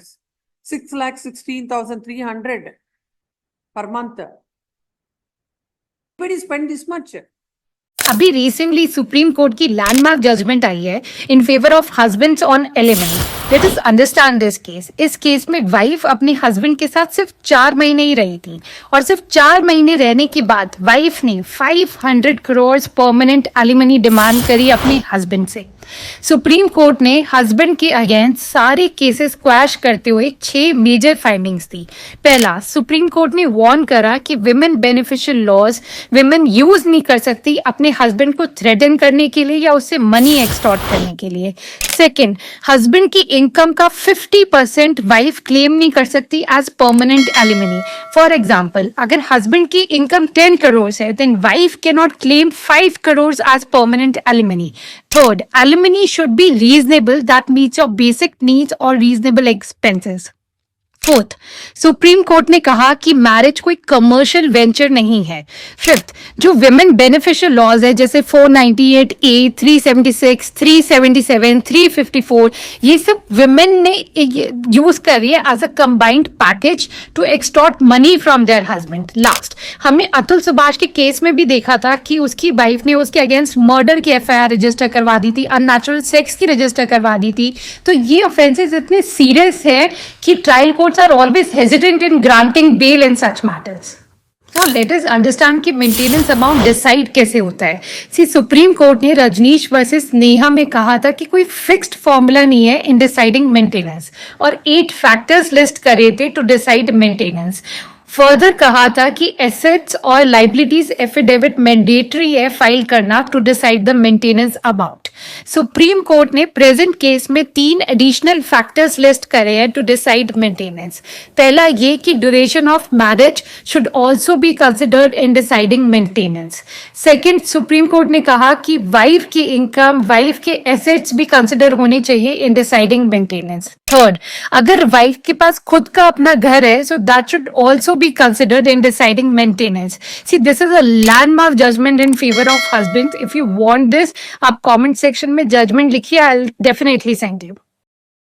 lakhs, 6,16,300 per month. Anybody spend this much? अभी recently supreme court की landmark judgement आई है in favour of husbands on alimony. Let us understand this case. इस case में wife अपने husband के साथ सिर्फ 4 महीने ही रही थी और सिर्फ 4 महीने रहने के बाद वाइफ ने 500 करोड़ परमानेंट एलिमनी डिमांड करी अपने हस्बैंड से। सुप्रीम कोर्ट ने हस्बैंड के अगेंस्ट सारे केसेस क्वैश करते हुए 6 मेजर फाइंडिंग्स दी। पहला, सुप्रीम कोर्ट ने वार्न करा कि women beneficial laws women use नहीं कर सकती अपने हस्बैंड को थ्रेटन करने के लिए या उससे मनी एक्सटॉर्ट करने के लिए। सेकंड, हस्बैंड की इनकम का 50% वाइफ क्लेम नहीं कर सकती as permanent alimony. For example, अगर हस्बैंड की इनकम 10 करोड़ है then wife can not claim 5 crore as permanent alimony. Third, alimony should be reasonable that meets your basic needs or reasonable expenses. Fourth, supreme court ने कहा कि marriage कोई commercial venture नहीं है। Fifth, जो विमेन बेनिफिशियल लॉज है जैसे 498A, 376, 377, 354, ये सब विमेन ने यूज कर रही है as a combined package to extort money from their husband. Last, हमने अतुल सुभाष के केस में भी देखा था कि उसकी वाइफ ने उसके अगेंस्ट मर्डर की FIR रजिस्टर करवा दी थी, अननेचुरल सेक्स की रजिस्टर करवा दी थी। तो ये ऑफेंसेस इतने सीरियस है कि trial courts are always hesitant in granting bail in such matters. Now let us understand कि मेंटेनेंस अमाउंट डिसाइड कैसे होता है। सुप्रीम कोर्ट ने रजनीश वर्सेस नेहा में कहा था कि कोई फिक्स्ड फॉर्मूला नहीं है इन डिसाइडिंग मेंटेनेंस और 8 फैक्टर्स लिस्ट करे थे टू डिसाइड मेंटेनेंस। फर्दर कहा था कि एसेट्स और लाइबिलिटीज एफिडेविट मैंडेटरी है फाइल करना to decide the maintenance amount. Supreme court ने प्रेजेंट केस में 3 एडिशनल फैक्टर्स लिस्ट करे हैं टू डिसाइड मेंटेनेंस। पहला ये कि duration of marriage should also be considered in deciding maintenance. Second, supreme court ने कहा कि वाइफ की इनकम, वाइफ के एसेट्स भी कंसिडर होने चाहिए इन डिसाइडिंग मेंटेनेंस। थर्ड, अगर वाइफ के पास खुद का अपना घर है so that should also be considered in deciding maintenance. See, this is a landmark judgment in favor of husbands. If you want this, आप comment section में judgment लिखिए, I'll definitely send you.